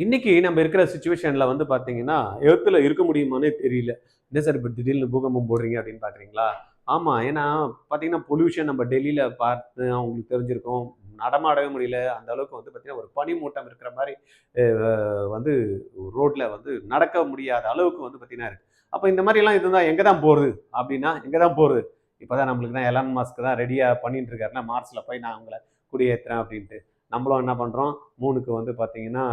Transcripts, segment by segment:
இன்னைக்கு நம்ம இருக்கிற சிச்சுவேஷன்ல வந்து பார்த்தீங்கன்னா, எர்த்ல இருக்க முடியுமான்னே தெரியல. என்ன சார் இப்ப திடீர்னு பூகம்பம் போடுறீங்க அப்படின்னு பார்க்குறீங்களா? ஆமா. ஏன்னா பார்த்தீங்கன்னா, பொல்யூஷன் நம்ம டெல்லியில பார்த்து உங்களுக்கு தெரிஞ்சிருக்கும். நடமாடவே முடியல. அந்த அளவுக்கு வந்து பார்த்தீங்கன்னா, ஒரு பனிமூட்டம் இருக்கிற மாரி அ வந்து ரோட்ல வந்து நடக்க முடியாத அளவுக்கு வந்து பார்த்தீங்கன்னா இருக்கு. அப்ப இந்த மாரிலாம் இருந்தா எங்க தான் போறது? அப்படின்னா, எங்க தான் போறது? இப்பதான் நம்மளுக்கு தான் எலான் மாஸ்க் தான் ரெடியா பண்ணிட்டு இருக்காருன்னா, மார்ஸ்ல போய் நான் உங்கள குடியேத்துறேன் அப்படின்ட்டு. நம்மளும் என்ன பண்றோம்? மூனுக்கு வந்து பார்த்தீங்கன்னா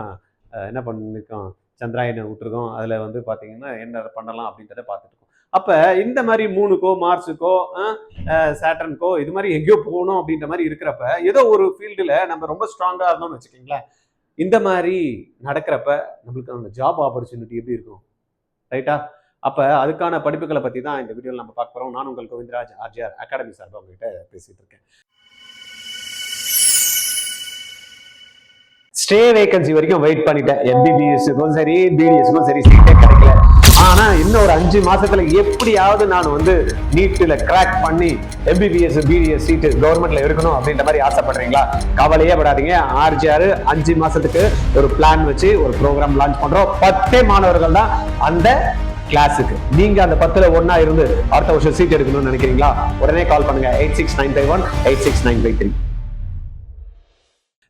என்ன பண்ணியிருக்கோம், சந்திராயனை விட்டுருக்கோம். அதில வந்து பார்த்தீங்கன்னா, என்ன பண்ணலாம் அப்படின்றத பார்த்துட்டு இருக்கோம். அப்ப இந்த மாரி மூனுக்கோ, மார்ஸுக்கோ, சேட்டர்னுக்கோ இது மாரி எங்கேயோ போணும் அப்படின்ற மாரி இருக்கிறப்ப, ஏதோ ஒரு ஃபீல்டுல நம்ம ரொம்ப ஸ்ட்ராங்கா இருந்தோம்னு வச்சுக்கங்களேன். இந்த மாரி நடக்கிறப்ப நம்மளுக்கு அந்த ஜாப் ஆப்பர்ச்சுனிட்டி எப்படி இருக்கும்? ரைட்டா? அப்ப அதுக்கான படிப்புகள பத்தி தான் இந்த வீடியோல நம்ம பார்க்க போறோம். நான் உங்கள் கோவிந்தராஜ் ஆர்ஜிஆர் அகாடமி சார்பா உங்ககிட்ட பேசிட்டு இருக்கேன். ஸ்டே வேகன்சி வரைக்கும் வெயிட் பண்ணிட்டேன். எம்பிபிஎஸ்க்கும் சரி, பிடிஎஸ்க்கும் சரி சீட்டே கிடைக்கல. ஆனா இன்னும் ஒரு 5 மாசத்துல எப்படியாவது நான் வந்து நீட்ல கிராக் பண்ணி எம்பிபிஎஸ் பிடிஎஸ் சீட்டு கவர்மெண்ட்ல இருக்கணும் அப்படின்ற மாதிரி ஆசைப்படுறீங்களா? கவலையே படாதீங்க. ஆர்ஜிஆர் 5 மாசத்துக்கு ஒரு பிளான் வச்சு ஒரு ப்ரோக்ராம் லான்ச் பண்றோம். 10 மாணவர்கள் தான் அந்த கிளாஸுக்கு. நீங்க அந்த 10ல ஒன்னா இருந்து அடுத்த வருஷம் சீட் எடுக்கணும்னு நினைக்கிறீங்களா? உடனே கால் பண்ணுங்க 869518 86953.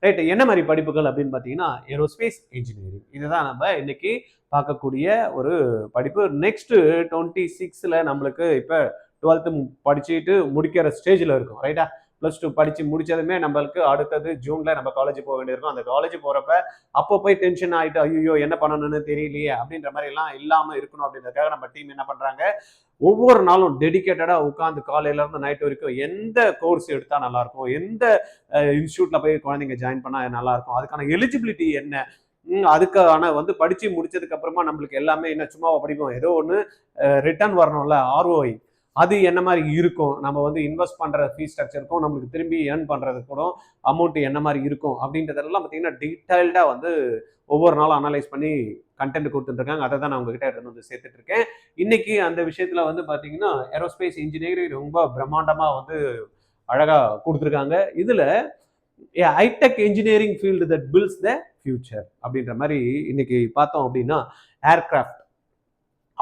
ரைட். என்ன மாதிரி படிப்புகள் அப்படின்னு பார்த்தீங்கன்னா, ஏரோஸ்பேஸ் இன்ஜினியரிங். இதுதான் நம்ம இன்னைக்கு பார்க்கக்கூடிய ஒரு படிப்பு. நெக்ஸ்ட் 26ல நம்மளுக்கு இப்ப 12th படிச்சுட்டு முடிக்கிற ஸ்டேஜ்ல இருக்கும். ரைட்டா? +2 படிச்சு முடிச்சதுமே நம்மளுக்கு அடுத்தது ஜூன்ல நம்ம காலேஜ் போக வேண்டியிருக்கும். அந்த காலேஜ் போறப்ப அப்போ போய் டென்ஷன் ஆயிட்டு, ஐயோ என்ன பண்ணணும்னு தெரியலையே அப்படின்ற மாதிரி எல்லாம் இல்லாம இருக்கணும் அப்படின்றதுக்காக நம்ம டீம் என்ன பண்றாங்க, ஒவ்வொரு நாளும் டெடிகேட்டடா உட்காந்து காலையில இருந்து நைட் வரைக்கும் எந்த கோர்ஸ் எடுத்தா நல்லா இருக்கும், எந்த இன்ஸ்டியூட்ல போய் குழந்தைங்க ஜாயின் பண்ணா நல்லா இருக்கும், அதுக்கான எலிஜிபிலிட்டி என்ன, அதுக்கான வந்து படிச்சு முடிச்சதுக்கு அப்புறமா நம்மளுக்கு எல்லாமே என்ன சும்மாவா படிப்போம், ஏதோ ஒன்று ரிட்டர்ன் வரணும்ல, ஆர்ஓஐ. அது என்ன மாதிரி இருக்கும், நம்ம வந்து இன்வெஸ்ட் பண்ற ஃபீஸ் ஸ்ட்ரக்சருக்கும் நம்மளுக்கு திரும்பி ஏர்ன் பண்றது கூட அமௌண்ட் என்ன மாதிரி இருக்கும் அப்படின்றதெல்லாம் பார்த்தீங்கன்னா டீடைல்டா வந்து ஒவ்வொரு நாளும் அனலைஸ் பண்ணி கண்டென்ட் கொடுத்துட்டு இருக்காங்க. அதை தான் நான் உங்ககிட்ட எடுத்து வந்து சேர்த்துட்டு இருக்கேன். இன்னைக்கு அந்த விஷயத்துல வந்து பாத்தீங்கன்னா ஏரோஸ்பேஸ் இன்ஜினியரிங் ரொம்ப பிரம்மாண்டமா வந்து அழகா கொடுத்துருக்காங்க. இதுல hi tech engineering field that builds the future அப்படின்ற மாதிரி இன்னைக்கு பார்த்தோம் அப்படின்னா, ஏர்கிராஃப்ட்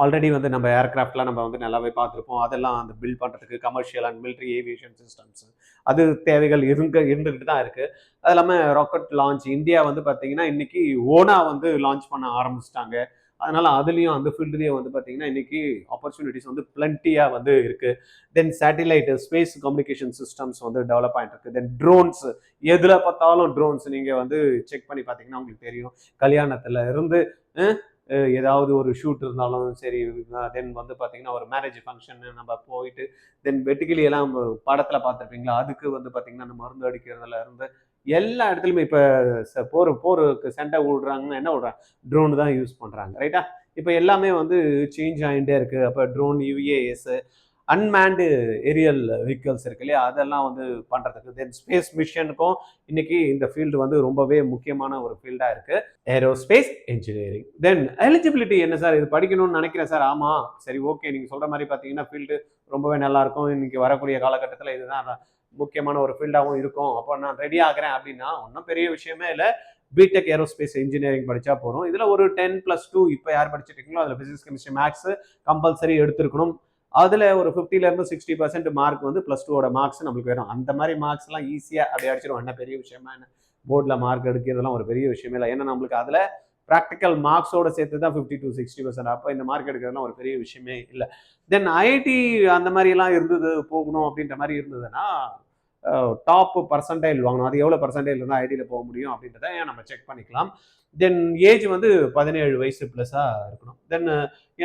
ஆல்ரெடி வந்து நம்ம ஏர்கிராஃப்ட்லாம் நம்ம வந்து நல்லாவே பார்த்துருப்போம். அதெல்லாம் அந்த பில்ட் பண்ணுறதுக்கு commercial and military aviation systems அது தேவைகள் இருந்துகிட்டு தான் இருக்கு. அது இல்லாமல் ராக்கெட் லான்ச் இந்தியா வந்து பார்த்தீங்கன்னா இன்னைக்கு ஓனா வந்து லான்ச் பண்ண ஆரம்பிச்சிட்டாங்க. அதனால அதுலேயும் அந்த ஃபீல்டுலேயும் வந்து பார்த்தீங்கன்னா இன்னைக்கு ஆப்பர்ச்சுனிட்டிஸ் வந்து பிளண்டியாக வந்து இருக்கு. தென் சேட்டிலைட் ஸ்பேஸ் கம்யூனிகேஷன் சிஸ்டம்ஸ் வந்து டெவலப் ஆகிட்டு இருக்கு. தென் ட்ரோன்ஸ், எதில் பார்த்தாலும் ட்ரோன்ஸ் நீங்கள் வந்து செக் பண்ணி பார்த்தீங்கன்னா உங்களுக்கு தெரியும். கல்யாணத்துல இருந்து ஏதாவது ஒரு ஷூட் இருந்தாலும் சரி, தென் வந்து பார்த்தீங்கன்னா ஒரு மேரேஜ் ஃபங்க்ஷன் நம்ம போயிட்டு தென் வெட்டிக்கிளி எல்லாம் படத்தில் பார்த்துருப்பீங்களா, அதுக்கு வந்து பார்த்தீங்கன்னா அந்த மருந்து அடிக்கிறதுல இருந்து எல்லா இடத்துலையுமே இப்போ போருக்கு சண்டை விடுறாங்கன்னா என்ன விடுறாங்க, ட்ரோன் தான் யூஸ் பண்ணுறாங்க. ரைட்டா? இப்போ எல்லாமே வந்து சேஞ்ச் ஆகிட்டே இருக்குது. அப்போ ட்ரோன், யுஏஎஸ், அன்மேன்டு ஏரியல் வெஹிக்கல்ஸ் இருக்கு இல்லையா, அதெல்லாம் வந்து பண்ணுறதுக்கு தென் ஸ்பேஸ் மிஷனுக்கும் இன்னைக்கு இந்த ஃபீல்டு வந்து ரொம்பவே முக்கியமான ஒரு ஃபீல்டாக இருக்கு ஏரோஸ்பேஸ் இன்ஜினியரிங். தென் எலிஜிபிலிட்டி என்ன சார், இது படிக்கணும்னு நினைக்கிறேன் சார். ஆமாம், சரி, ஓகே, நீங்கள் சொல்கிற மாதிரி பார்த்தீங்கன்னா ஃபீல்டு ரொம்பவே நல்லா இருக்கும். இன்னைக்கு வரக்கூடிய காலகட்டத்தில் இதுதான் முக்கியமான ஒரு ஃபீல்டாகவும் இருக்கும். அப்போ நான் ரெடி ஆகிறேன் அப்படின்னா ஒன்றும் பெரிய விஷயமே இல்லை. பிடெக் ஏரோஸ்பேஸ் இன்ஜினியரிங் படித்தா போகிறோம். இதில் ஒரு 10+2 இப்போ யார் படிச்சுட்டு இருக்கீங்களோ அதில் ஃபிசிக்ஸ், கெமிஸ்ட்ரி, மேக்ஸ் கம்பல்சரி எடுத்துருக்கணும். அதில் ஒரு 50லேருந்து 60% மார்க் வந்து +2ஓட மார்க்ஸ் நம்மளுக்கு வேணும். அந்த மாதிரி மார்க்ஸ்லாம் ஈஸியாக அப்படி அடிச்சிடும். என்ன பெரிய விஷயமா என்ன, போர்டில் மார்க் எடுக்கிறதெல்லாம் ஒரு பெரிய விஷயமே இல்லை. ஏன்னா நம்மளுக்கு அதில் ப்ராக்டிக்கல் மார்க்ஸோட சேர்த்து தான் 50 to 60%. அப்போ இந்த மார்க் எடுக்கிறதுலாம் ஒரு பெரிய விஷயமே இல்லை. தென் ஐஐடி அந்த மாதிரிலாம் இருந்தது போகணும் அப்படின்ற மாதிரி இருந்ததுன்னா டாப் பர்சன்டைல் வாங்கணும். அது எவ்வளோ பர்சன்டைல் இருந்தால் ஐடியில் போக முடியும் அப்படின்றத நம்ம செக் பண்ணிக்கலாம். தென் ஏஜ் வந்து 17 வயசு ப்ளஸ்ஸாக இருக்கணும். தென்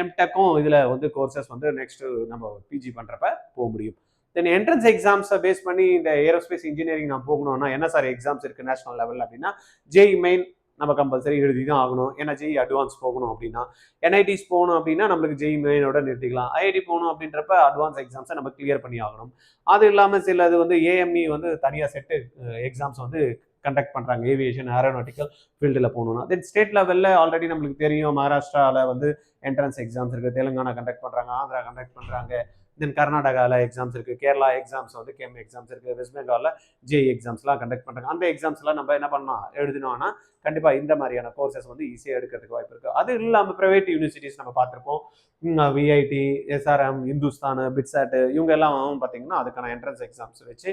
எம்டெக்கும் இதில் வந்து கோர்சஸ் வந்து நெக்ஸ்ட் நம்ம பிஜி பண்ணுறப்ப போக முடியும். தென் என்ட்ரன்ஸ் எக்ஸாம்ஸை பேஸ் பண்ணி இந்த ஏரோஸ்பேஸ் இன்ஜினியரிங் நான் போகணும்னா என்ன சார் எக்ஸாம்ஸ் இருக்குது நேஷனல் லெவலில் அப்படின்னா, ஜெய் மெயின் நம்ம கம்பல்சரி எழுதி தான் ஆகணும். ஏன்னா ஜெய் அட்வான்ஸ் போகணும் அப்படின்னா, என்ஐடிஸ் போகணும் அப்படின்னா நம்மளுக்கு ஜெய் மெயினோட நிறுத்திக்கலாம். ஐஐடி போகணும் அப்படின்றப்ப அட்வான்ஸ் எக்ஸாம்ஸை நம்ம கிளியர் பண்ணி ஆகணும். அது இல்லாமல் சிலது வந்து ஏஎம்இ வந்து தனியாக செட்டு எக்ஸாம்ஸ் வந்து கண்டக்ட் பண்ணுறாங்க ஏவியேஷன் ஏரோநாட்டிக்கல் ஃபீல்டில் போகணும்னா. தென் ஸ்டேட் லெவலில் ஆல்ரெடி நம்மளுக்கு தெரியும், மகாராஷ்டிராவில் வந்து என்ட்ரன்ஸ் எக்ஸாம்ஸ் இருக்குது, தெலுங்கானா கண்டக்ட் பண்ணுறாங்க, ஆந்திரா கண்டக்ட் பண்ணுறாங்க, தென் கர்நாடகாவில் எக்ஸாம்ஸ் இருக்குது, கேரளா எக்ஸாம்ஸ் வந்து கேம் எக்ஸாம்ஸ் இருக்குது, வெஸ்ட் பெங்காலில் ஜேஇ எக்ஸாம்ஸ்லாம் கண்டக்ட் பண்ணுறாங்க. அந்த எக்ஸாம்ஸ்லாம் நம்ம என்ன பண்ணலாம் எழுதினோம்னா கண்டிப்பாக இந்த மாதிரியான கோர்சஸ் வந்து ஈஸியாக எடுக்கிறதுக்கு வாய்ப்பு இருக்குது. அது இல்லாமல் ப்ரைவேட் யூனிவர்சிட்டிஸ் நம்ம பார்த்துருப்போம், விஐடி, எஸ்ஆர்எம், இந்துஸ்தான், பிட்சாட், இவங்க எல்லாம் பார்த்தீங்கன்னா அதுக்கான என்ட்ரன்ஸ் எக்ஸாம்ஸ் வச்சு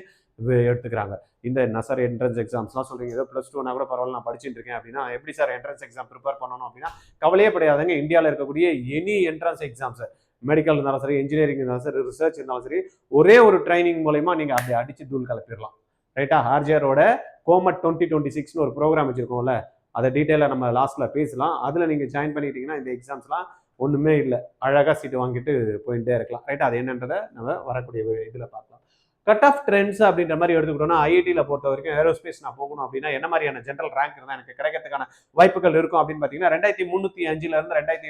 எடுத்துக்கிறாங்க. இந்த நசர் என்ட்ரன்ஸ் எக்ஸாம்ஸ்லாம் சொல்றீங்க, ஏதோ +2 கூட பரவாயில்ல நான் படிச்சுட்டு இருக்கேன் அப்படின்னா எப்படி சார் என்ட்ரன்ஸ் எக்ஸாம் ப்ரிப்பேர் பண்ணணும் அப்படின்னா கவலையே கிடையாதுங்க. இந்தியாவில் இருக்கக்கூடிய எனி என்ட்ரன்ஸ் எக்ஸாம்ஸ், மெடிக்கல் இருந்தாலும் சரி, இன்ஜினியரிங் இருந்தாலும் சரி, ரிசர்ச் இருந்தாலும் சரி, ஒரே ஒரு ட்ரைனிங் மூலயமா நீங்க அப்படி அடிச்சு தூள் கலப்பிடலாம். ரைட்டா? ஆர்ஜிஆரோட கோமட் 2026 ஒரு ப்ரோக்ராம் வச்சிருக்கோம்ல, அதை டீட்டெயிலாக நம்ம லாஸ்ட்ல பேசலாம். அதுல நீங்க ஜாயின் பண்ணிட்டீங்கன்னா இந்த எக்ஸாம்ஸ்லாம் ஒண்ணுமே இல்லை, அழகா சீட்டு வாங்கிட்டு போயிட்டே இருக்கலாம். ரைட்டா? அது என்னன்றதை நம்ம வரக்கூடிய இதுல பார்க்கலாம். கட் ஆஃப் ட்ரெண்ட்ஸ் அப்படின்ற மாதிரி எடுத்துக்கிட்டோம்னா ஐஐடியில் பொறுத்த வரைக்கும் ஏரோஸ்பேஸ் நான் போகணும் அப்படின்னா என்ன மாதிரியான ஜென்ரல் ரேங்க் இருந்தால் எனக்கு கிடைக்கிறதுக்கான வாய்ப்புகள் இருக்கும் அப்படின்னு பார்த்தீங்கன்னா 2305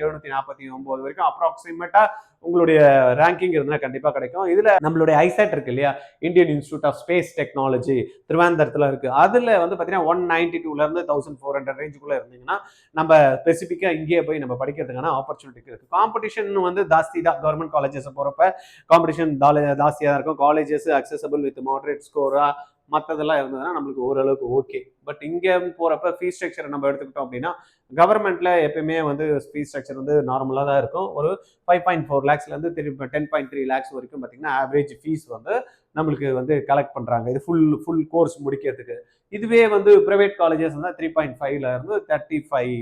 இருந்து 2749 வரைக்கும் அப்ராக்சிமேட்டா உங்களுடைய ரேங்கிங் இருந்தால் கண்டிப்பாக கிடைக்கும். இதில் நம்மளுடைய ஐசெட் இருக்கு இல்லையா, Indian Institute of Space Technology திருவாந்தரத்தில் இருக்கு. அதில் வந்து பார்த்தீங்கன்னா 192 1400 ரேஞ்சுக்குள்ளே இருந்தீங்கன்னா நம்ம ஸ்பெசிஃபிக்காக இங்கேயே போய் நம்ம படிக்கிறதுக்கான ஆப்பர்ச்சுனிட்டி இருக்கு. காம்படிஷன் வந்து ஜாஸ்தி தான். கவர்மெண்ட் காலேஜஸ் போகிறப்ப காம்படிஷன் ஜாஸ்தியாக இருக்கும். காலேஜஸ் அக்சசபிள் வித் மாடரேட் ஸ்கோரா மற்றதெல்லாம் இருந்ததுன்னா நம்மளுக்கு ஓரளவுக்கு ஓகே. பட் இங்கே போகிறப்ப ஃபீஸ் ஸ்ட்ரக்சர் நம்ம எடுத்துக்கிட்டோம் அப்படின்னா கவர்மெண்ட்ல எப்பயுமே வந்து ஃபீஸ் ஸ்ட்ரக்சர் வந்து நார்மலாக தான் இருக்கும். ஒரு 5.4 lakhsலேருந்து 10.3 lakhs வரைக்கும் பார்த்தீங்கன்னா ஆவரேஜ் ஃபீஸ் வந்து நம்மளுக்கு வந்து கலெக்ட் பண்ணுறாங்க இது ஃபுல் கோர்ஸ் முடிக்கிறதுக்கு. இதுவே வந்து ப்ரைவேட் காலேஜஸ் வந்து 3.5 35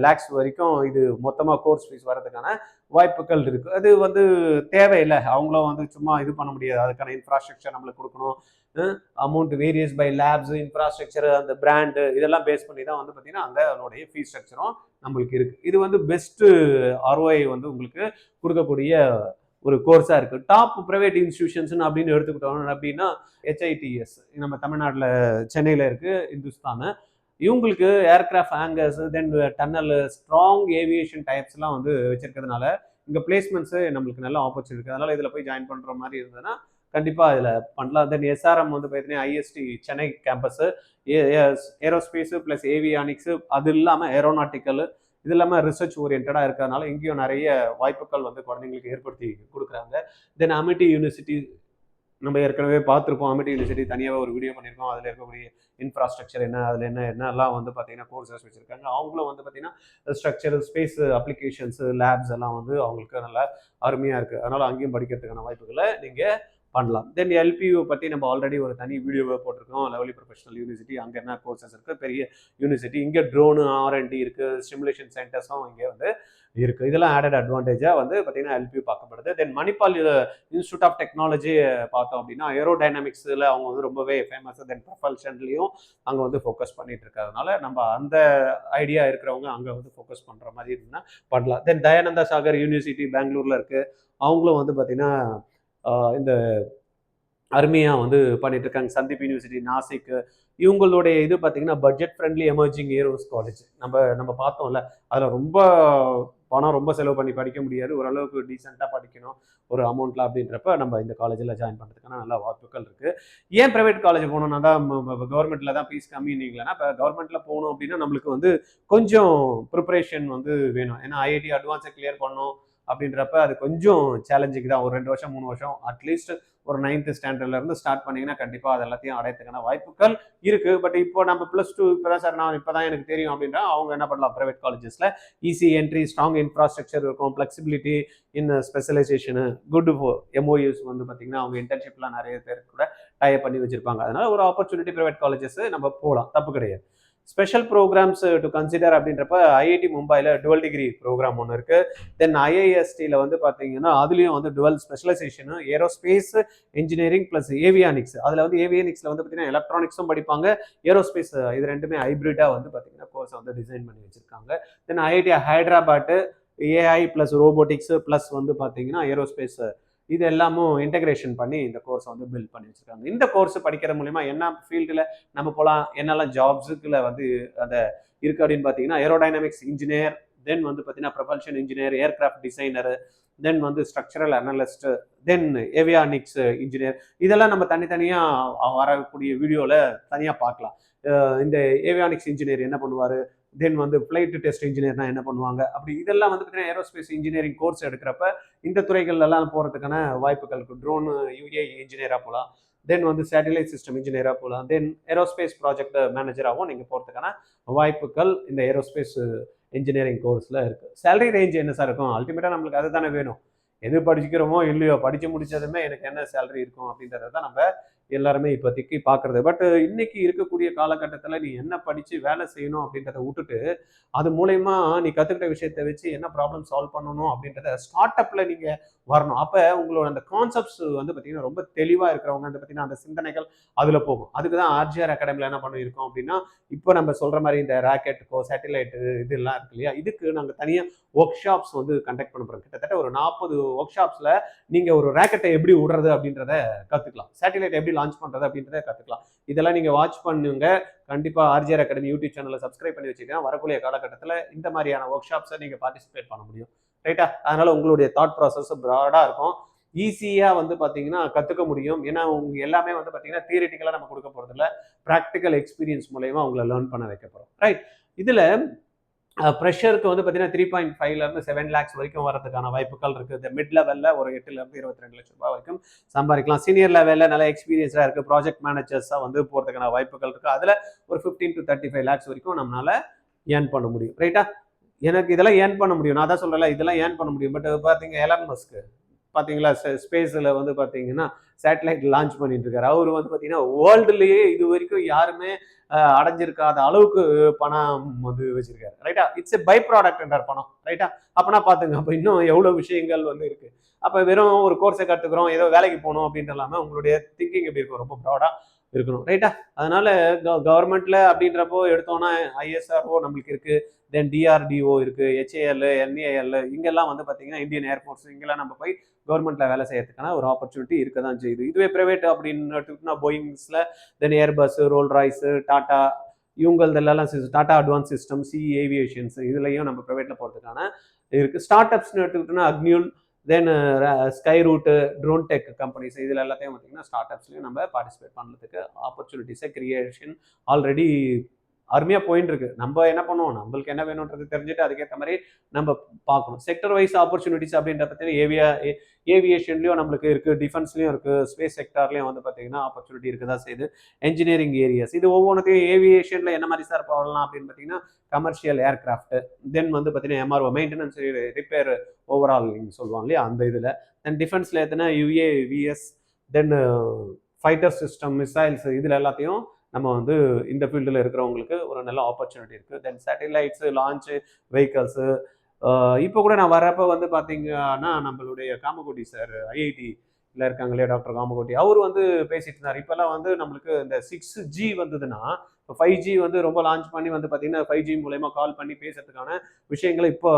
lakhs வரைக்கும் இது மொத்தமாக கோர்ஸ் ஃபீஸ் வரதுக்கான வாய்ப்புகள் இருக்கு. அது வந்து தேவையில்லை, அவங்களும் வந்து சும்மா இது பண்ண முடியாது. அதுக்கான இன்ஃப்ராஸ்ட்ரக்சர் நம்மளுக்கு கொடுக்கணும். Amount various by labs, infrastructure, அந்த பிராண்டு இதெல்லாம் பேஸ் பண்ணி தான் வந்து பார்த்தீங்கன்னா அதனுடைய ஃபீஸ் ஸ்ட்ரக்சரும் நம்மளுக்கு இருக்கு. இது வந்து பெஸ்ட் ROI வந்து உங்களுக்கு கொடுக்கக்கூடிய ஒரு கோர்ஸா இருக்கு. டாப் பிரைவேட் இன்ஸ்டிடியூஷன்ஸ் அப்படின்னு எடுத்துக்கிட்டோம் அப்படின்னா HITS நம்ம தமிழ்நாட்டில் சென்னையில் இருக்கு, இந்துஸ்தான். இவங்களுக்கு ஏர்கிராஃப்ட் ஹேங்கர்ஸ், தென் டன்னல், ஸ்ட்ராங் ஏவியேஷன் டைப்ஸ்லாம் வந்து வச்சிருக்கிறதுனால இங்கே பிளேஸ்மெண்ட்ஸு நம்மளுக்கு நல்ல ஆப்பர்ச்சுனிட்டி இருக்குது. அதனால் இதில் போய் ஜாயின் பண்ணுற மாதிரி இருந்ததுன்னா கண்டிப்பாக இதில் பண்ணலாம். தென் SRM வந்து பார்த்தீங்கன்னா IST Chennai campus, aerospace plus avionics, அது இல்லாமல் ஏரோநாட்டிக்கல், இது இல்லாமல் ரிசர்ச் ஓரியன்டாக இருக்கிறதுனால இங்கேயும் நிறைய வாய்ப்புகள் வந்து குழந்தைங்களுக்கு ஏற்படுத்தி கொடுக்குறாங்க. தென் அமிட்டி யூனிவர்சிட்டி நம்ம ஏற்கனவே பார்த்துருப்போம். அமிட்டி யூனிவர்சிட்டி தனியாக ஒரு வீடியோ பண்ணியிருக்கோம். அதில் இருக்கக்கூடிய இன்ஃப்ராஸ்ட்ரக்சர் என்ன, அதில் என்னெல்லாம் வந்து பார்த்தீங்கன்னா கோர்சஸ் வச்சுருக்காங்க. அவங்களும் வந்து பார்த்தீங்கன்னா ஸ்ட்ரக்சர், ஸ்பேஸ் அப்ளிகேஷன்ஸு, லேப்ஸ் எல்லாம் வந்து அவங்களுக்கு நல்லா அருமையாக இருக்குது. அதனால் அங்கேயும் படிக்கிறதுக்கான வாய்ப்புகளை நீங்கள் பண்ணலாம். தென் LPU பற்றி நம்ம ஆல்ரெடி ஒரு தனி வீடியோவை போட்டிருக்கோம். லவ்லி ப்ரொஃபஷனல் யூனிவர்சிட்டி, அங்கே என்ன கோர்சஸ் இருக்குது, பெரிய யூனிவர்சிட்டி. இங்கே ட்ரோனு, R&D இருக்குது, ஸ்டிமுலேஷன் சென்டர்ஸும் இங்கே வந்து இருக்குது. இதெல்லாம் ஆடட் அட்வான்டேஜாக வந்து பார்த்தீங்கன்னா LPU பார்க்கப்படுது. தென் மணிப்பால் இன்ஸ்டியூட் ஆஃப் டெக்னாலஜி பார்த்தோம் அப்படின்னா ஏரோடைனமிக்ஸில் அவங்க வந்து ரொம்பவே ஃபேமஸ். தென் ப்ரொபல்ஷன்லையும் அங்கே வந்து ஃபோக்கஸ் பண்ணிட்டு இருக்கிறதுனால நம்ம அந்த ஐடியா இருக்கிறவங்க அங்கே வந்து ஃபோக்கஸ் பண்ணுற மாதிரி இருந்தால் பண்ணலாம். தென் தயானந்தா சாகர் யூனிவர்சிட்டி பெங்களூரில் இருக்குது. அவங்களும் வந்து பார்த்தீங்கன்னா இந்த அருமையாக வந்து பண்ணிட்டு இருக்காங்க. சந்தீப் யூனிவர்சிட்டி நாசிக், இவங்களுடைய இது பார்த்தீங்கன்னா budget friendly emerging arrows college. நம்ம பார்த்தோம்ல, அதில் ரொம்ப பணம் ரொம்ப செலவு பண்ணி படிக்க முடியாது, ஓரளவுக்கு டீசெண்டாக படிக்கணும் ஒரு அமௌண்ட்டில் அப்படின்றப்ப நம்ம இந்த காலேஜில் ஜாயின் பண்ணுறதுக்கான நல்ல வாய்ப்புகள் இருக்குது. ஏன் ப்ரைவேட் காலேஜ் போகணும்னா தான் கவர்மெண்ட்டில் தான் ஃபீஸ் கம்மிங்களா? இப்போ கவர்மெண்ட்டில் போகணும் அப்படின்னா நம்மளுக்கு வந்து கொஞ்சம் ப்ரிப்பரேஷன் வந்து வேணும். ஏன்னா IIT அட்வான்ஸை கிளியர் பண்ணணும் அப்படின்றப்ப அது கொஞ்சம் சேலஞ்சிங் தான். ஒரு 2 வருஷம் 3 வருஷம் அட்லீஸ்ட் ஒரு 9th ஸ்டாண்டர்ட்லேருந்து ஸ்டார்ட் பண்ணிங்கன்னா கண்டிப்பாக அது எல்லாத்தையும் அடையத்துக்கான வாய்ப்புகள் இருக்குது. பட் இப்போ நம்ம +2 இப்போ தான் சார் நான் இப்போ தான் எனக்கு தெரியும் அப்படின்னா அவங்க என்ன பண்ணலாம், ப்ரைவேட் காலேஜஸில் ஈஸி என்ட்ரி, ஸ்ட்ராங் இன்ஃப்ராஸ்ட்ரக்சர் இருக்கும், flexibility in specialisation, good MOUs வந்து பார்த்தீங்கன்னா அவங்க இன்டர்ன்ஷிப்லாம் நிறைய பேர் கூட டைப் பண்ணி வச்சிருப்பாங்க. அதனால ஒரு ஆப்பர்ச்சுனிட்டி ப்ரைவேட் காலேஜஸ் நம்ம போகலாம், தப்பு கிடையாது. ஸ்பெஷல் ப்ரோக்ராம்ஸ் டு கன்சிடர் அப்படின்றப்ப IIT மும்பையில் டுவல் டிகிரி ப்ரோக்ராம் ஒன்று இருக்குது. தென் IISTயில் வந்து பார்த்தீங்கன்னா அதுலேயும் வந்து dual specialisation, aerospace engineering plus avionics. அதில் வந்து ஏவியானிக்ஸில் வந்து பார்த்தீங்கன்னா எலக்ட்ரானிக்ஸும் படிப்பாங்க, ஏரோஸ்பேஸ், இது ரெண்டுமே ஹைப்ரிட்டாக வந்து பார்த்தீங்கன்னா கோர்ஸ் வந்து டிசைன் பண்ணி வச்சுருக்காங்க. தென் IIT Hyderabad AI plus robotics plus வந்து பார்த்தீங்கன்னா ஏரோஸ்பேஸ், இது எல்லாமும் இன்டெகிரேஷன் பண்ணி இந்த கோர்ஸ் வந்து பில்ட் பண்ணி வச்சிருக்காங்க. இந்த கோர்ஸ் படிக்கிற மூலியமா என்ன ஃபீல்டில் நம்ம போகலாம், என்னெல்லாம் ஜாப்ஸுக்குள்ள வந்து அதை இருக்குது அப்படின்னு பார்த்தீங்கன்னா ஏரோடைனமிக்ஸ் இன்ஜினியர், தென் வந்து பார்த்தீங்கன்னா ப்ரொபல்ஷன் இன்ஜினியர், ஏர்கிராஃப்ட் டிசைனர், தென் வந்து ஸ்ட்ரக்சரல் அனலிஸ்ட், தென் ஏவியானிக்ஸ் இன்ஜினியர். இதெல்லாம் நம்ம தனித்தனியாக வரக்கூடிய வீடியோவில் தனியாக பார்க்கலாம். இந்த ஏவியானிக்ஸ் இன்ஜினியர் என்ன பண்ணுவார், தென் வந்து ஃப்ளைட் டெஸ்ட் இன்ஜினியர்னா என்ன பண்ணுவாங்க, அப்படி இதெல்லாம் வந்து பார்த்தீங்கன்னா ஏரோஸ்பேஸ் இன்ஜினியரிங் கோர்ஸ் எடுக்கிறப்ப இந்த துறைகள்லாம் போகிறதுக்கான வாய்ப்புகள் இருக்குது. ட்ரோன் யூஏ இன்ஜினியராக போகலாம், தென் வந்து சேட்டலைட் சிஸ்டம் இன்ஜினியராக போகலாம், தென் ஏரோஸ்பேஸ் ப்ராஜெக்ட் மேனேஜராகவும் நீங்கள் போகிறதுக்கான வாய்ப்புகள் இந்த ஏரோஸ்பேஸ் இன்ஜினியரிங் கோர்ஸில் இருக்குது. சேலரி ரேஞ்ச் என்ன சார் இருக்கும்? அல்டிமேட்டாக நம்மளுக்கு அது தானே வேணும். எது படிக்கிறோமோ இல்லையோ, படித்து முடிச்சதுமே எனக்கு என்ன சேலரி இருக்கும் அப்படின்றத தான் நம்ம எல்லாருமே இப்போதைக்கு பார்க்குறது. பட் இன்னைக்கு இருக்கக்கூடிய காலகட்டத்தில் நீ என்ன படித்து வேலை செய்யணும் அப்படின்றத விட்டுட்டு அது மூலயமா நீ கற்றுக்கிட்ட விஷயத்தை வச்சு என்ன ப்ராப்ளம் சால்வ் பண்ணணும் அப்படின்றத ஸ்டார்ட் அப்பில் நீங்கள் வரணும். அப்போ உங்களோட அந்த கான்செப்ட்ஸ் வந்து பார்த்தீங்கன்னா ரொம்ப தெளிவாக இருக்கிறவங்க வந்து பார்த்தீங்கன்னா அந்த சிந்தனைகள் அதில் போகும். அதுக்கு தான் ஆர்ஜிஆர் அகாடமியில் என்ன பண்ணியிருக்கோம் அப்படின்னா, இப்போ நம்ம சொல்கிற மாதிரி இந்த ராக்கெட்டுக்கோ சேட்டலைட்டு இதெல்லாம் இருக்கு இல்லையா, இதுக்கு நாங்கள் தனியாக ஒர்க் ஷாப்ஸ் வந்து கண்டக்ட் பண்ண போகிறோம். கிட்டத்தட்ட ஒரு 40 ஒர்க் ஷாப்ஸில் நீங்கள் ஒரு ராக்கெட்டை எப்படி விடுறது அப்படின்றத கற்றுக்கலாம், சேட்டலைட் எப்படி லான்ச் பண்ணுறது அப்படின்றத கற்றுக்கலாம். இதெல்லாம் நீங்கள் வாட்ச் பண்ணுங்க. கண்டிப்பாக ஆர்ஜிஆர் அகாடமி யூடியூப் சேனலை சப்ஸ்கிரைப் பண்ணி வச்சுக்கோங்க. வரக்கூடிய காலகட்டத்தில் இந்த மாதிரியான ஒர்க் ஷாப்ஸை நீங்கள் பார்ட்டிசிபேட் பண்ண முடியும். ரைட்டா? அதனால உங்களுடைய தாட் ப்ராசஸ் ப்ராடாக இருக்கும். ஈஸியாக வந்து பார்த்தீங்கன்னா கற்றுக்க முடியும். ஏன்னா உங்க எல்லாமே வந்து பார்த்தீங்கன்னா தியரிட்டிக்கலாக நம்ம கொடுக்க போகிறது இல்லை, ப்ராக்டிக்கல் எக்ஸ்பீரியன்ஸ் மூலயமா உங்களை லேர்ன் பண்ண வைக்க போகிறோம். ரைட்? இதில் ப்ரெஷருக்கு வந்து பார்த்தீங்கன்னா 3.5லேருந்து 7 lakhs வரைக்கும் வரதுக்கான வாய்ப்புகள் இருக்குது. இந்த மிட் லெவலில் ஒரு 8லேருந்து 22 லட்சம் ரூபாய் வரைக்கும் சம்பாதிக்கலாம். சீனியர் லெவலில் நல்ல எக்ஸ்பீரியன்ஸாக இருக்குது, ப்ராஜெக்ட் மேனேஜர்ஸாக வந்து போகிறதுக்கான வாய்ப்புகள் இருக்குது. அதில் ஒரு 15 to 35 lakhs வரைக்கும் நம்மளால் ஏர்ன் பண்ண முடியும். ரைட்டா? எனக்கு இதெல்லாம் ஏர்ன் பண்ண முடியும், நான் தான் சொல்லலை இதெல்லாம் ஏர்ன் பண்ண முடியும். பட் பார்த்தீங்க எலான் மஸ்க்கு பார்த்தீங்களா, ஸ்பேஸில் வந்து பார்த்தீங்கன்னா சேட்டலைட் லான்ச் பண்ணிட்டு இருக்காரு. அவர் வந்து பார்த்தீங்கன்னா வேர்ல்டுலேயே இது வரைக்கும் யாருமே அடைஞ்சிருக்காத அளவுக்கு பணம் வந்து வச்சிருக்காரு. ரைட்டா? இட்ஸ் எ பை ப்ராடக்ட்ன்றார் பணம். ரைட்டா? அப்போனா பார்த்துங்க, அப்போ இன்னும் எவ்வளோ விஷயங்கள் வந்து இருக்கு. அப்போ வெறும் ஒரு கோர்ஸை கற்றுக்குறோம், ஏதோ வேலைக்கு போகணும் அப்படின்ட்டு இல்லாமல் உங்களுடைய திங்கிங் எப்படி இருக்கும், ரொம்ப ப்ராடாக இருக்கணும். ரைட்டா? அதனால கவர்மெண்ட்ல அப்படின்றப்போ எடுத்தோம்னா ஐஎஸ்ஆர்ஓ நம்மளுக்கு இருக்கு, தென் டிஆர்டிஓ இருக்கு, ஹெச்ஏஎல், என்ஏஎல், இங்கெல்லாம் வந்து பார்த்தீங்கன்னா இந்தியன் ஏர்ஃபோர்ஸ், இங்கெல்லாம் நம்ம போய் கவர்மெண்ட்ல வேலை செய்யறதுக்கான ஒரு ஆப்பர்ச்சுனிட்டி இருக்க தான் செய்யுது. இதுவே பிரைவேட் அப்படின்னு எடுத்துக்கிட்டோம்னா போயிங்ஸ்ல, then Airbus, Rolls Royce, Tata, இவங்களதெல்லாம் Tata advance system, C aviations, இதுலையும் நம்ம ப்ரைவேட்ல போகிறதுக்கான இருக்கு. ஸ்டார்ட் அப்ஸ்னு எடுத்துக்கிட்டோம்னா Agnikul, then Skyroot, drone tech companies, இதில் எல்லாத்தையும் பார்த்தீங்கன்னா ஸ்டார்ட் அப்ஸ்லையும் நம்ம பார்ட்டிசிபேட் பண்ணுறதுக்கு ஆப்பர்ச்சுனிட்டிஸை கிரியேஷன் ஆல்ரெடி அருமையாக போயின்னு இருக்கு. நம்ம என்ன பண்ணுவோம், நம்மளுக்கு என்ன வேணுன்றது தெரிஞ்சுட்டு அதுக்கேற்ற மாதிரி நம்ம பார்க்கணும். செக்டர் வைஸ் ஆப்பர்ச்சுனிட்டிஸ் அப்படின்ற பார்த்தீங்கன்னா ஏவியேஷன்லையும் நம்மளுக்கு இருக்குது, டிஃபென்ஸ்லையும் இருக்குது, ஸ்பேஸ் செக்டார்லையும் வந்து பார்த்தீங்கன்னா ஆப்பர்ச்சுனிட்டி இருக்க தான் செய்யுது. என்ஜினியரிங் ஏரியாஸ் இது ஒவ்வொன்றுத்தையும் ஏவியேஷனில் என்ன மாதிரி சார் போகலாம் அப்படின்னு பார்த்தீங்கன்னா கமர்ஷியல் ஏர்கிராஃப்ட், தென் வந்து பார்த்தீங்கன்னா எம்ஆர்ஓ மெயின்டெனன்ஸ் ரிப்பேர் ஓவரால் சொல்லுவாங்க இல்லையா அந்த இதில், தென் டிஃபென்ஸில் எத்தனை யுஏவிஎஸ், தென் ஃபைட்டர் சிஸ்டம், மிசைல்ஸ், இதில் எல்லாத்தையும் நம்ம வந்து இந்த ஃபீல்டில் இருக்கிறவங்களுக்கு ஒரு நல்ல ஆப்பர்ச்சுனிட்டி இருக்குது. தென் சேட்டலைட்ஸு, லான்ச்சு வெஹிக்கல்ஸு, இப்போ கூட நான் வரப்போ வந்து பார்த்தீங்கன்னா நம்மளுடைய காமகோட்டி சார் ஐஐடியில் இருக்காங்க இல்லையா, டாக்டர் காமகோட்டி, அவர் வந்து பேசிட்டு இருந்தார். இப்போல்லாம் வந்து நம்மளுக்கு இந்த 6G வந்ததுன்னா, இப்போ 5G வந்து ரொம்ப லான்ச் பண்ணி வந்து பார்த்தீங்கன்னா 5G மூலயமா கால் பண்ணி பேசுறதுக்கான விஷயங்களை இப்போ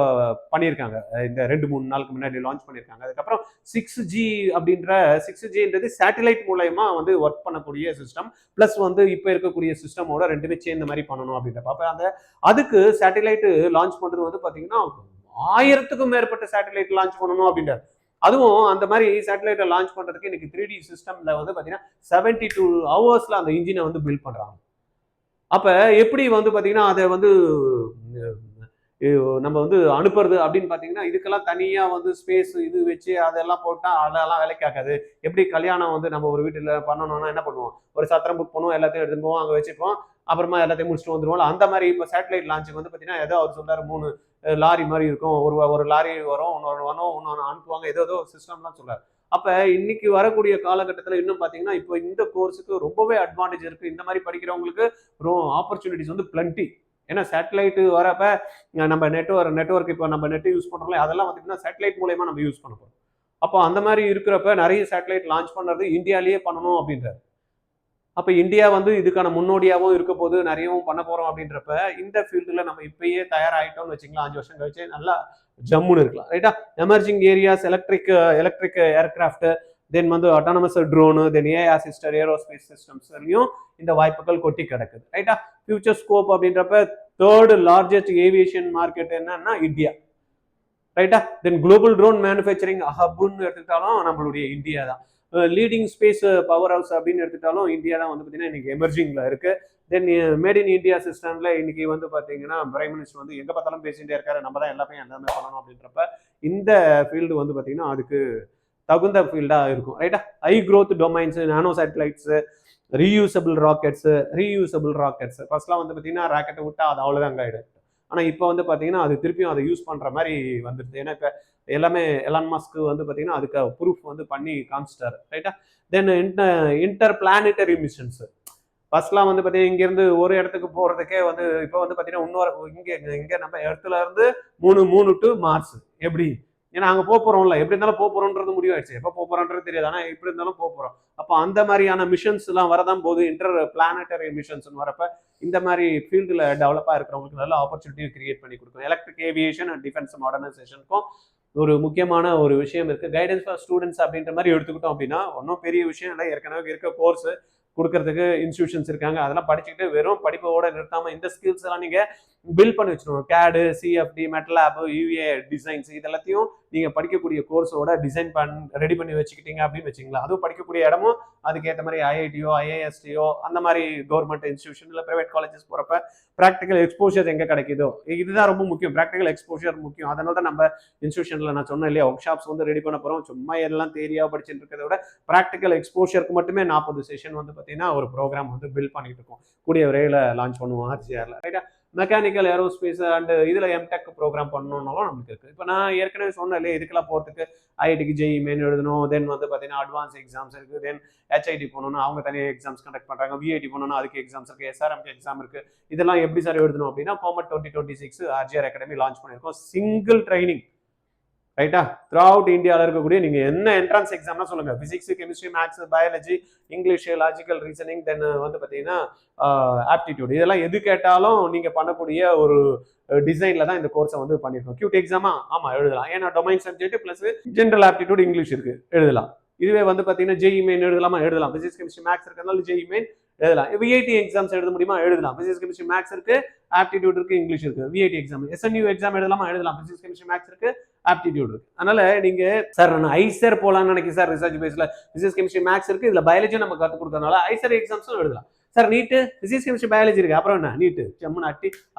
பண்ணியிருக்காங்க. இந்த 2-3 நாளுக்கு முன்னாடி லான்ச் பண்ணியிருக்காங்க. அதுக்கப்புறம் 6G அப்படின்ற 6Gன்றது சேட்டலைட் மூலயமா வந்து ஒர்க் பண்ணக்கூடிய சிஸ்டம், ப்ளஸ் வந்து இப்போ இருக்கக்கூடிய சிஸ்டமோட ரெண்டுமே சேர்ந்த மாதிரி பண்ணணும் அப்படின்றப்ப அப்போ அந்த அதுக்கு சேட்டலைட்டு லான்ச் பண்ணுறது வந்து பார்த்தீங்கன்னா 1000க்கும் மேற்பட்ட சேட்டலைட் லான்ச் பண்ணணும் அப்படின்றார். அதுவும் அந்த மாதிரி சேட்டலைட்டை லான்ச் பண்ணுறதுக்கு இன்னைக்கு 3D சிஸ்டமில் வந்து பார்த்தீங்கன்னா 72 hours அந்த இன்ஜினை வந்து பில்ட் பண்ணுறாங்க. அப்போ எப்படி வந்து பார்த்தீங்கன்னா அதை வந்து நம்ம வந்து அனுப்புறது அப்படின்னு பார்த்தீங்கன்னா இதுக்கெல்லாம் தனியாக வந்து ஸ்பேஸ் இது வச்சு அதெல்லாம் போட்டால் அதெல்லாம் வேலைக்கு ஆகாது. எப்படி கல்யாணம் வந்து நம்ம ஒரு வீட்டில் பண்ணணும்னா என்ன பண்ணுவோம், ஒரு சத்திரம் புக் பண்ணுவோம், எல்லாத்தையும் எடுத்துட்டு போவோம், அங்கே வச்சுப்போம், அப்புறமா எல்லாத்தையும் முடிச்சுட்டு வந்துடுவோம். அந்த மாதிரி இப்போ சேட்டலைட் லான்ச்சுக்கு வந்து பார்த்தீங்கன்னா ஏதோ அவர் சொல்றாரு 3 லாரி மாதிரி இருக்கும், ஒரு லாரி வரும், இன்னொன்று அனுப்புவாங்க, ஏதோ சிஸ்டம்லாம் சொல்றாரு. அப்போ இன்னைக்கு வரக்கூடிய காலகட்டத்தில் இன்னும் பார்த்தீங்கன்னா இப்போ இந்த கோர்ஸுக்கு ரொம்பவே அட்வான்டேஜ் இருக்குது. இந்த மாதிரி படிக்கிறவங்களுக்கு ஆப்பர்ச்சுனிட்டிஸ் வந்து பிளண்டி. ஏன்னா சேட்டலைட்டு வரப்ப நம்ம நெட்வொர்க் இப்போ நம்ம நெட் யூஸ் பண்ணுறோம்ல, அதெல்லாம் பார்த்தீங்கன்னா சேட்டலைட் மூலயமா நம்ம யூஸ் பண்ண போகிறோம். அப்போ அந்த மாதிரி இருக்கிறப்ப நிறைய சேட்டலைட் லான்ச் பண்ணுறது இந்தியாவிலேயே பண்ணணும் அப்படின்றாரு. அப்போ இந்தியா வந்து இதுக்கான முன்னோடியாகவும் இருக்க போது நிறையவும் பண்ண போகிறோம் அப்படின்றப்ப இந்த ஃபீல்டில் நம்ம இப்பயே தயாராகிட்டோம்னு வச்சுக்கலாம், 5 வருஷம் கழிச்சு நல்லா ஜம்முன்னு இருக்கலாம். ரைட்டா? Emerging areas, electric aircraft, then வந்து autonomous drone, then AI assisted aerospace சிஸ்டம்ஸ்லையும் இந்த வாய்ப்புகள் கொட்டி கிடக்குது. ரைட்டா? ஃபியூச்சர் ஸ்கோப் அப்படின்றப்ப 3rd லார்ஜஸ்ட் ஏவியேஷன் மார்க்கெட் என்னன்னா இந்தியா. ரைட்டா? தென் குளோபல் ட்ரோன் மேனுஃபேக்சரிங் ஹப்னு எடுத்துக்கிட்டாலும் நம்மளுடைய இந்தியா தான். லீடிங் ஸ்பேஸ் பவர் ஹவுஸ் அப்படின்னு எடுத்துட்டாலும் இந்தியா தான் வந்து பார்த்தீங்கன்னா இன்னைக்கு எமர்ஜிங்ல இருக்கு. தென் மேட் இன் இந்தியா சிஸ்டம்ல இன்னைக்கு வந்து பார்த்தீங்கன்னா பிரைம் மினிஸ்டர் வந்து எங்கே பார்த்தாலும் பேசிகிட்டே இருக்காரு, நம்ம தான் எல்லாமே எல்லாமே பண்ணணும் அப்படின்றப்ப இந்த ஃபீல்டு வந்து பார்த்தீங்கன்னா அதுக்கு தகுந்த ஃபீல்டாக இருக்கும். ரைட்டா? ஹை க்ரோத் டொமைன்ஸ், நானோ சேட்டலைட்ஸு, ரீயூசபிள் ராக்கெட்ஸ். ஃபர்ஸ்ட்லாம் வந்து பார்த்தீங்கன்னா ராக்கெட்டை விட்டா அது அவ்வளோதான் ஆகிடும். ஆனால் இப்போ வந்து பார்த்தீங்கன்னா அது திருப்பியும் அதை யூஸ் பண்ணுற மாதிரி வந்துடுது. ஏன்னா இப்போ எல்லாமே எலான் மஸ்க் வந்து பார்த்தீங்கன்னா அதுக்கு ப்ரூஃப் வந்து பண்ணி காமிச்சிட்டாரு. ரைட்டா? தென் இன்டர் பிளானட்டரி மிஷன்ஸ். ஃபர்ஸ்ட்லாம் வந்து பார்த்தீங்கன்னா இங்கேருந்து ஒரு இடத்துக்கு போகிறதுக்கே வந்து இப்போ வந்து பார்த்தீங்கன்னா இன்னொரு இங்கே நம்ம இடத்துல இருந்து 3 டு மார்ஸ். எப்படி? ஏன்னா அங்கே போகிறோம்ல, எப்படி இருந்தாலும் போகிறோன்றது முடிவாயிடுச்சு. எப்போ போகிறோன்றது தெரியாது, ஆனால் எப்படி இருந்தாலும் போகிறோம். அப்போ அந்த மாதிரியான மிஷன்ஸ் எல்லாம் வரதான் போது இன்டர் பிளானட்டரி மிஷன்ஸ் வரப்ப இந்த மாதிரி ஃபீல்டில் டெவலப்பாக இருக்கிறவங்களுக்கு நல்ல ஆப்பர்ச்சுனிட்டி கிரியேட் பண்ணி கொடுக்கும். எலக்ட்ரிக் ஏவியேஷன் அண்ட் டிஃபென்ஸ் மாடர்னைசேஷனுக்கும் ஒரு முக்கியமான ஒரு விஷயம் இருக்குது. கைடன்ஸ் ஃபார் ஸ்டூடெண்ட்ஸ் அப்படின்ற மாதிரி எடுத்துக்கிட்டோம் அப்படின்னா ஒன்றும் பெரிய விஷயம் இல்லை. ஏற்கனவே இருக்க கோர்ஸ் கொடுக்கறதுக்கு இன்ஸ்டிடியூஷன்ஸ் இருக்காங்க. அதெல்லாம் படிச்சுக்கிட்டு வெறும் படிப்போட நிறுத்தாமல் இந்த ஸ்கில்ஸ் எல்லாம் நீங்கள் பில்ட் பண்ணி வச்சுக்கணும். கேடு, சிஎஃப்டி, மெட்லாப், யூஏ டிசைன்ஸ் இதெல்லாத்தையும் நீங்கள் படிக்கக்கூடிய கோர்ஸோட டிசைன் ரெடி பண்ணி வச்சுக்கிட்டீங்க அப்படின்னு வச்சுங்களா. அதுவும் படிக்கக்கூடிய இடமும் அதுக்கேற்ற மாதிரி ஐஐடியோ, ஐஏஎஸ்டியோ அந்த மாதிரி கவர்மெண்ட் இன்ஸ்டிடியூஷன் இல்லை ப்ரைவேட் காலேஜஸ் போகிறப்ப ப்ராக்டிக்கல் எக்ஸ்போஷர் எங்கே கிடைக்குதோ இதுதான் ரொம்ப முக்கியம். ப்ராக்டிக்கல் எக்ஸ்போஷர் முக்கியம். அதனால தான் நம்ம இன்ஸ்டிடியூஷனில் நான் சொன்னேன் இல்லையா, ஒர்க் ஷாப்ஸ் வந்து ரெடி பண்ண போகிறோம். சும்மா எல்லாம் தேரியாக படிச்சுட்டு இருக்கிறத விட ப்ராக்டிக்கல் எக்ஸ்போஷருக்கு மட்டுமே 40 செஷன் வந்து பார்த்தீங்கன்னா ஒரு ப்ரோக்ராம் வந்து பில்ட் பண்ணிட்டு இருக்கோம். கூடிய விரைவில் லான்ச் பண்ணுவோம் ஆர்ஜிஆர்ல. ரைட்டா? மெக்கானிக்கல் ஏரோஸ்பேஸ் அண்ட் இதில் எம்டெக் ப்ரோக்ராம் பண்ணணும்னாலும் நமக்கு இருக்குது. இப்போ நான் ஏற்கனவே சொன்னேன் இல்லையா, இதுக்கெல்லாம் போகிறதுக்கு ஐஐடிக்கு ஜெய் மெயின் எழுதணும். தென் வந்து பார்த்தீங்கன்னா அட்வான்ஸ் எக்ஸாம்ஸ் இருக்குது. தென் ஹெச்ஐடி போகணும்னா அவங்க தனியாக எக்ஸாம்ஸ் கண்டக்ட் பண்ணுறாங்க. விஐடி போகணும்னா அதுக்கு எக்ஸாம்ஸ் இருக்குது. எஸ்ஆர்எம்க்கு எக்ஸாம் இருக்குது. இதெல்லாம் எப்படி சார் எழுதணும் அப்படின்னா COMET 2026 ஆர்ஜிஆர் அகாடமி லான்ச் பண்ணியிருக்கோம். Single training. ரைட்டா? த்ரூ அவுட் இந்தியாவில் இருக்கக்கூடிய நீங்கள் என்ன என்ட்ரன்ஸ் எக்ஸாம்னா சொல்லுங்கள். Physics, chemistry, maths, biology, English, logical reasoning, then வந்து பார்த்தீங்கன்னா ஆப்டிடியூட், இதெல்லாம் எது கேட்டாலும் நீங்கள் பண்ணக்கூடிய ஒரு டிசைனில் தான் இந்த கோர்ஸை வந்து பண்ணியிருக்கோம். கியூட் எக்ஸாமா? ஆமாம் எழுதலாம். ஏன்னா domain subject plus general aptitude English இருக்குது, எழுதலாம். இதுவே வந்து பார்த்தீங்கன்னா ஜெய் மெயின் எழுதலாமா? எழுதலாம். ஃபிசிக்ஸ், கெமிஸ்ட்ரி, மேக்ஸ் இருக்கிறதுனால ஜெய் மெயின் எழுதலாம். விஐடி எக்ஸாம்ஸ் எழுத முடியுமா? எழுதலாம். ஃபிசிக்ஸ், கெமிஸ்ட்ரி, மேக்ஸ் இருக்கு, ஆப்டிடியூட் இருக்கு, இங்கிலீஷ் இருக்கு. விஐடி எக்ஸாம், எஸ்என்யூ எக்ஸாம் எழுதலாமா? எழுதலாம். ஃபிசிக்ஸ், கெமிஸ்ட்ரி, மேக்ஸ் இருக்கு, ஆப்டிடியூட் இருக்கு. அதனால நீங்க சார் நான் ஐசர் போலாம்னு நினைக்கிறேன் சார். ரிசர்ச் பேஸ்ல ஃபிசிக்ஸ், கெமிஸ்ட்ரி, மேக்ஸ் இருக்கு, இதுல பயாலஜி நம்ம கத்து கொடுக்கறதுனால ஐசர் எக்ஸாம்ஸும் எழுதலாம். Sir NEET physics, chemistry, biology இருக்கு, அப்புறம் என்ன நீட்டு செம்மன்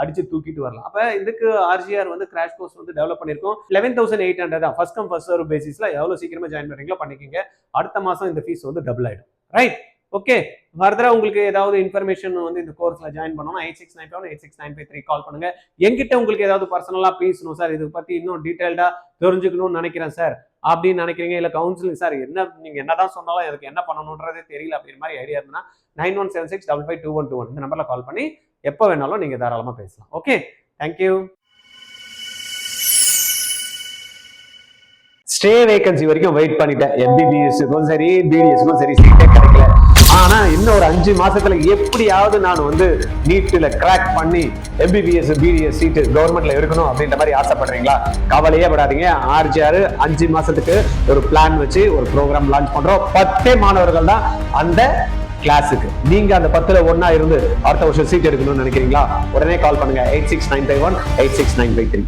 அடிச்சு தூக்கிட்டு வரலாம். அப்ப இதுக்கு ஆர்ஜிஆர் வந்து கிராஷ் கோர்ஸ் வந்து டெவலப் பண்ணிருக்கோம். 11,800 தான் ஃபர்ஸ்ட் கம் ஃபர்ஸ்ட் சர்வ் பேசிஸ்ல. எவ்வளவு சீக்கிரமா ஜாயின் பண்றீங்களோ பண்ணிக்கங்க. அடுத்த மாசம் இந்த ஃபீஸ் வந்து டபுள் ஆயிடும். ரைட்? ஓகே. ஃபர்தரா உங்களுக்கு ஏதாவது இன்ஃபர்மேஷன் வந்து இந்த கோர்ஸ்ல ஜாயின் பண்ணணும்னா 8691869553 கால் பண்ணுங்க. என்கிட்ட உங்களுக்கு ஏதாவது பர்சனலா பேசணும் சார், இதை பத்தி இன்னும் டீடைல்டா தெரிஞ்சுக்கணும்னு நினைக்கிறேன் சார் அப்படின்னு நினைக்கிறீங்க, இல்ல கவுன்சிலிங் சார் என்ன நீங்க என்னதான் சொன்னாலும் எனக்கு என்ன பண்ணணும்ன்றதே தெரியல அப்படின்ற மாதிரி ஐடியா இருந்தா 9176552121 இந்த நம்பர்ல கால் பண்ணி எப்போ வேணாலும் நீங்க தாராளமா பேசலாம். Okay, thank you. ஸ்டே வேகன்சி வரைக்கும் வெயிட் பண்ணிட்டேன். எம்பிபிஎஸ்க்கும் சரி, பிடிஎஸ்க்கும் சரி சீட்டே கிடைக்கல. ஆனா இன்னும் ஒரு 5 மாசத்துல எப்படியாவது நான் வந்து நீட்ல கிராக் பண்ணி எம்பிபிஎஸ், பிடிஎஸ் சீட்டு கவர்மெண்ட்ல இருக்கணும் அப்படின்ற மாதிரி ஆசைப்படுறீங்களா? கவலையே படாதீங்க. ஆர்ஜிஆர் 5 மாசத்துக்கு ஒரு பிளான் வச்சு ஒரு ப்ரோக்ராம் லான்ச் பண்றோம். 10 மாணவர்கள் தான் அந்த கிளாஸுக்கு. நீங்க அந்த 10ல ஒன்னா இருந்து அடுத்த வருஷம் சீட் எடுக்கணும்னு நினைக்கிறீங்களா? உடனே கால் பண்ணுங்க. 8695186953.